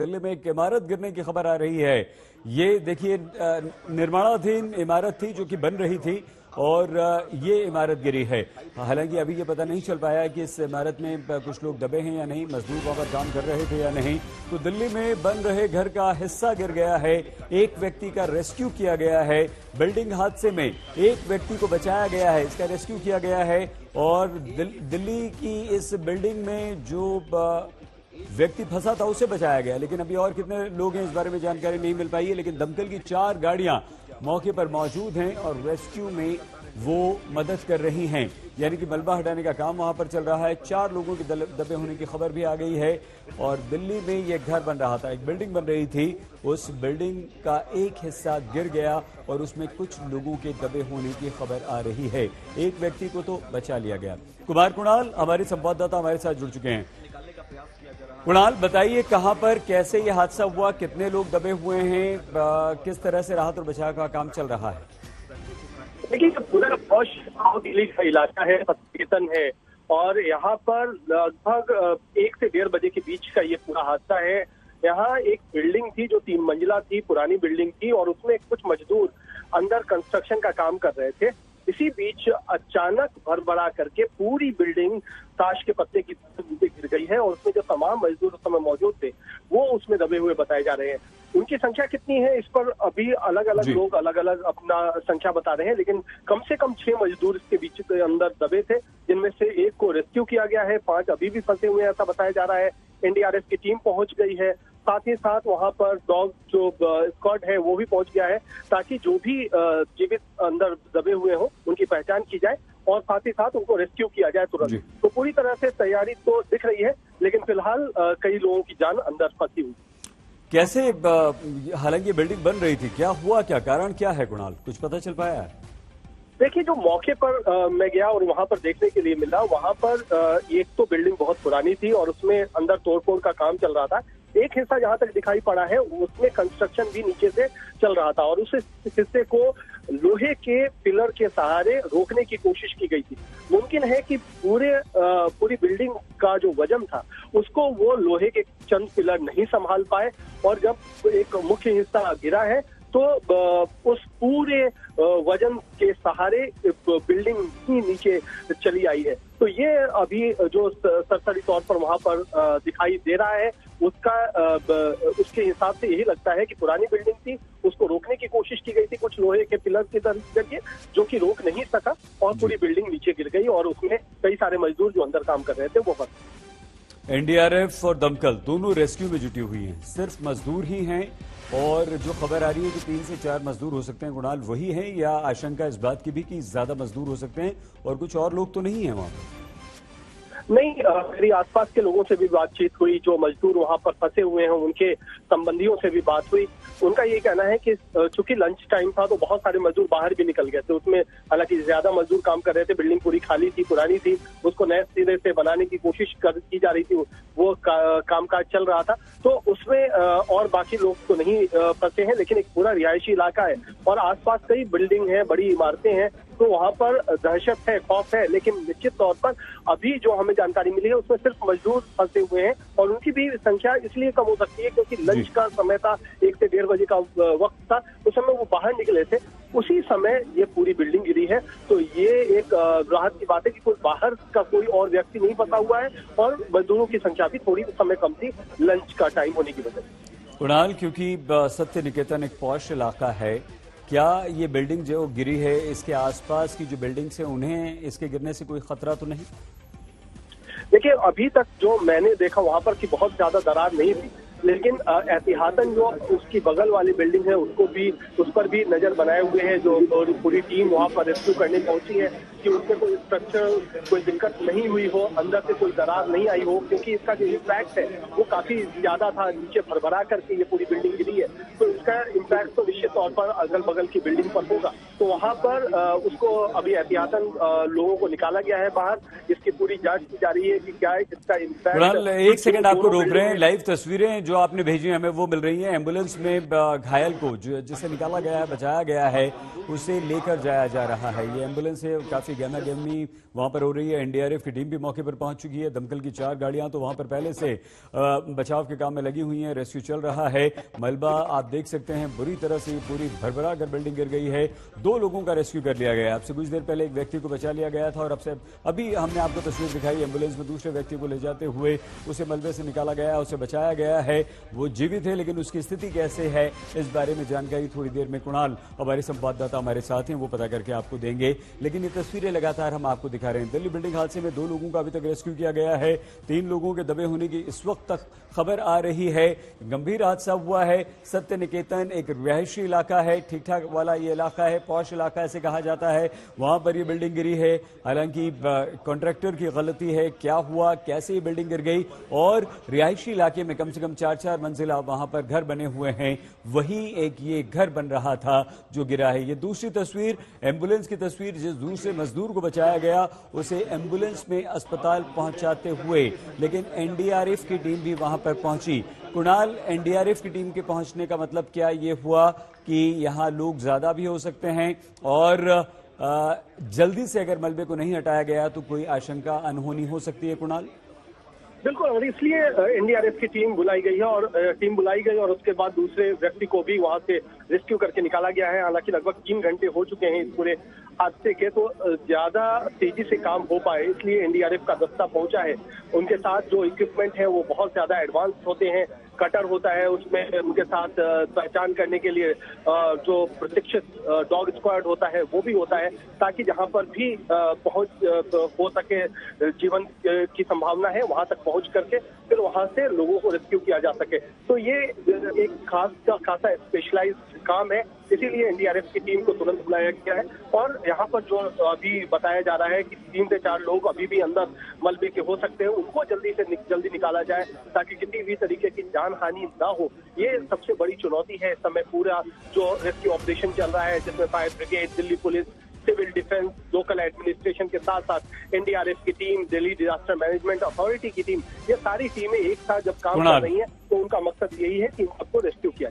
दिल्ली में एक इमारत गिरने की खबर आ रही है। ये देखिए निर्माणाधीन इमारत थी जो कि बन रही थी और ये इमारत गिरी है। हालांकि अभी ये पता नहीं चल पाया कि इस इमारत में कुछ लोग दबे हैं या नहीं, मजदूर वहां पर काम कर रहे थे या नहीं। तो दिल्ली में बन रहे घर का हिस्सा गिर गया है, एक व्यक्ति का रेस्क्यू किया गया है। बिल्डिंग हादसे में एक व्यक्ति को बचाया गया है, इसका रेस्क्यू किया गया है। और दिल्ली की इस बिल्डिंग में जो व्यक्ति फंसा था उसे बचाया गया, लेकिन अभी और कितने लोग हैं इस बारे में जानकारी नहीं मिल पाई है। लेकिन दमकल की 4 गाड़ियां मौके पर मौजूद हैं और रेस्क्यू में वो मदद कर रही हैं, यानी कि मलबा हटाने का काम वहां पर चल रहा है। 4 लोगों के दबे होने की खबर भी आ गई है। और दिल्ली में ये घर बन रहा था, एक बिल्डिंग बन रही थी, उस बिल्डिंग का एक हिस्सा गिर गया और उसमें कुछ लोगों के दबे होने की खबर आ रही है। एक व्यक्ति को तो बचा लिया गया। कुमार कुणाल हमारे संवाददाता हमारे साथ जुड़ चुके हैं। कुणाल बताइए, कहां पर कैसे ये हादसा हुआ, कितने लोग दबे हुए हैं, किस तरह से राहत और बचाव का काम चल रहा है? देखिए, पूरा दिल्ली का इलाका है, सचेतन है और यहाँ पर लगभग 1 से 1:30 बजे के बीच का ये पूरा हादसा है। यहाँ एक बिल्डिंग थी जो 3 मंजिला थी, पुरानी बिल्डिंग थी और उसमें कुछ मजदूर अंदर कंस्ट्रक्शन का काम कर रहे थे। इसी बीच अचानक भरभरा करके पूरी बिल्डिंग ताश के पत्ते की गिर गई है और उसमें जो तमाम मजदूर उस समय मौजूद थे वो उसमें दबे हुए बताए जा रहे हैं। उनकी संख्या कितनी है इस पर अभी अलग अलग लोग अलग अलग अपना संख्या बता रहे हैं, लेकिन कम से कम 6 मजदूर इसके बीच के अंदर दबे थे, जिनमें से एक को रेस्क्यू किया गया है, 5 अभी भी फंसे हुए हैं ऐसा बताया जा रहा है। एनडीआरएफ की टीम पहुंच गई है, साथ ही साथ वहां पर डॉग जो स्क्वाड है वो भी पहुंच गया है, ताकि जो भी जीवित अंदर दबे हुए हों उनकी पहचान की जाए और साथ ही साथ उनको रेस्क्यू किया जाए तुरंत। तो पूरी तरह से तैयारी तो दिख रही है, लेकिन फिलहाल कई लोगों की जान अंदर फंसी हुई। कैसे, हालांकि बिल्डिंग बन रही थी, क्या हुआ, क्या कारण क्या है कुणाल, कुछ पता चल पाया है? देखिए, जो मौके पर मैं गया और वहां पर देखने के लिए मिला, वहां पर एक तो बिल्डिंग बहुत पुरानी थी और उसमें अंदर तोड़फोड़ का काम चल रहा था। एक हिस्सा जहां तक दिखाई पड़ा है उसमें कंस्ट्रक्शन भी नीचे से चल रहा था और उस हिस्से को लोहे के पिलर के सहारे रोकने की कोशिश की गई थी। मुमकिन है कि पूरी बिल्डिंग का जो वजन था उसको वो लोहे के चंद पिलर नहीं संभाल पाए और जब एक मुख्य हिस्सा गिरा है तो उस पूरे वजन के सहारे बिल्डिंग ही नीचे चली आई है। तो ये अभी जो सरसरी तौर पर वहां पर दिखाई दे रहा है उसके हिसाब से यही लगता है कि पुरानी बिल्डिंग थी, उसको रोकने की कोशिश की गई थी कुछ लोहे के पिलर के जरिए, जो कि रोक नहीं सका और पूरी बिल्डिंग नीचे गिर गई और उसमें कई सारे मजदूर जो अंदर काम कर रहे थे वो फंसे। एनडीआरएफ और दमकल दोनों रेस्क्यू में जुटी हुई हैं, सिर्फ मजदूर ही हैं और जो खबर आ रही है कि 3 से 4 मजदूर हो सकते हैं कुणाल, वही हैं या आशंका इस बात की भी कि ज्यादा मजदूर हो सकते हैं और कुछ और लोग तो नहीं है वहां पर? नहीं, मेरी आसपास के लोगों से भी बातचीत हुई, जो मजदूर वहां पर फंसे हुए हैं उनके संबंधियों से भी बात हुई। उनका ये कहना है कि चूंकि लंच टाइम था तो बहुत सारे मजदूर बाहर भी निकल गए थे, उसमें हालांकि ज्यादा मजदूर काम कर रहे थे, बिल्डिंग पूरी खाली थी, पुरानी थी, उसको नए सिरे से बनाने की कोशिश की जा रही थी, वो कामकाज चल रहा था। तो उसमें और बाकी लोग तो नहीं फंसे हैं, लेकिन एक पूरा रिहायशी इलाका है और आसपास कई बिल्डिंग है, बड़ी इमारतें हैं, तो वहां पर दहशत है, खौफ है। लेकिन निश्चित तौर पर अभी जो हमें जानकारी मिली है उसमें सिर्फ मजदूर फंसे हुए हैं और उनकी भी संख्या इसलिए कम हो सकती है क्योंकि लंच का समय था, 1 से 1:30 बजे का वक्त था, उस समय वो बाहर निकले थे, उसी समय ये पूरी बिल्डिंग गिरी है। तो ये एक राहत की बात है कि कोई बाहर का कोई और व्यक्ति नहीं फंसा हुआ है और मजदूरों की संख्या भी थोड़ी समय कम थी लंच का टाइम होने की वजह से। कुणाल, क्योंकि सत्य निकेतन एक पॉश इलाका है, क्या ये बिल्डिंग जो गिरी है इसके आसपास की जो बिल्डिंग्स हैं उन्हें इसके गिरने से कोई खतरा तो नहीं? देखिए, अभी तक जो मैंने देखा वहां पर कि बहुत ज्यादा दरार नहीं थी, लेकिन एहतियातन जो उसकी बगल वाली बिल्डिंग है उस पर भी नजर बनाए हुए हैं। जो पूरी टीम वहां पर रेस्क्यू करने पहुंची है कि उसमें कोई स्ट्रक्चर कोई दिक्कत नहीं हुई हो, अंदर से कोई दरार नहीं आई हो, क्योंकि इसका जो इम्पैक्ट है वो काफी ज्यादा था, नीचे भरभरा करके ये पूरी बिल्डिंग गिरी है, तो इसका इम्पैक्ट तो निश्चित तौर पर अगल बगल की बिल्डिंग पर होगा। तो वहां पर उसको अभी एहतियातन लोगों को निकाला गया है बाहर, इसकी पूरी जांच की जा रही है कि क्या इसका इम्पैक्ट। एक सेकंड आपको रोक रहे हैं, लाइव तस्वीरें जो आपने भेजी हैं हमें वो मिल रही है। एम्बुलेंस में घायल को जिसे निकाला गया है, बचाया गया है, उसे लेकर जाया जा रहा है। ये एम्बुलेंस है, काफी गहमा गहमी वहां पर हो रही है। एनडीआरएफ की टीम भी मौके पर पहुंच चुकी है। दमकल की 4 गाड़ियां तो वहां पर पहले से बचाव के काम में लगी हुई हैं। रेस्क्यू चल रहा है। मलबा आप देख सकते हैं बुरी तरह से पूरी भरभरा कर बिल्डिंग गिर गई है। 2 लोगों का रेस्क्यू कर लिया गया है। आपसे कुछ देर पहले एक व्यक्ति को बचा लिया गया था और अभी हमने आपको तस्वीर दिखाई। एम्बुलेंस में दूसरे व्यक्ति को ले जाते हुए उसे मलबे से निकाला गया, उसे बचाया गया है। वो जीवित है, लेकिन उसकी स्थिति कैसे है इस बारे में जानकारी थोड़ी देर में कुणाल हमारे संवाददाता हमारे साथ हैं, वो पता करके आपको देंगे। लेकिन ये तस्वीरें लगातार हम आपको दिखा रहे हैं। दिल्ली बिल्डिंग हादसे में 2 लोगों का अभी तक रेस्क्यू किया गया है। 3 लोगों के दबे होने की इस वक्त तक खबर आ रही है। गंभीर हादसा हुआ है। सत्य निकेतन एक रिहायशी इलाका है, ठीक ठाक वाला ये इलाका है, पॉश इलाका ऐसे कहा जाता है। वहां पर ये बिल्डिंग गिरी है। हालांकि कॉन्ट्रैक्टर की गलती है, क्या हुआ, कैसे ये बिल्डिंग गिर गई, और रिहायशी इलाके में कम से कम 4-4 मंजिला वहां पर घर बने हुए हैं, वहीं एक ये घर बन रहा था जो गिरा है। ये दूसरी तस्वीर, एम्बुलेंस की तस्वीर, जिस दूसरे मजदूर को बचाया गया उसे एम्बुलेंस में अस्पताल पहुंचाते हुए, लेकिन एनडीआरएफ की टीम भी वहां पर पहुंची। कुणाल, एनडीआरएफ की टीम के पहुंचने का मतलब क्या ये हुआ कि यहां लोग ज्यादा भी हो सकते हैं और जल्दी से अगर मलबे को नहीं हटाया गया तो कोई आशंका अनहोनी हो सकती है? कुणाल, बिल्कुल, और इसलिए एनडीआरएफ की टीम बुलाई गई है और उसके बाद दूसरे व्यक्ति को भी वहां से रेस्क्यू करके निकाला गया है। हालांकि लगभग 3 घंटे हो चुके हैं इस पूरे हादसे के, तो ज्यादा तेजी से काम हो पाए इसलिए एनडीआरएफ का दस्ता पहुंचा है। उनके साथ जो इक्विपमेंट है वो बहुत ज्यादा एडवांस होते हैं। कटर होता है, उसमें उनके साथ पहचान करने के लिए जो प्रशिक्षित डॉग स्क्वाड होता है वो भी होता है, ताकि जहां पर भी पहुंच हो सके, जीवन की संभावना है वहां तक पहुंच करके फिर वहां से लोगों को रेस्क्यू किया जा सके। तो ये एक खासा स्पेशलाइज्ड काम है, इसीलिए एनडीआरएफ की टीम को तुरंत बुलाया गया है। और यहाँ पर जो अभी बताया जा रहा है कि 3 से 4 लोग अभी भी अंदर मलबे के हो सकते हैं, उनको जल्दी निकाला जाए ताकि किसी भी तरीके की जान हानि ना हो। ये सबसे बड़ी चुनौती है इस समय पूरा जो रेस्क्यू ऑपरेशन चल रहा है, जिसमें fire brigade, Delhi police, civil defence, local administration के साथ साथ एनडीआरएफ की team, Delhi disaster management authority की टीम, ये सारी टीमें एक साथ जब काम कर रही हैं तो उनका मकसद यही है कि इन सबको रेस्क्यू किया जाए।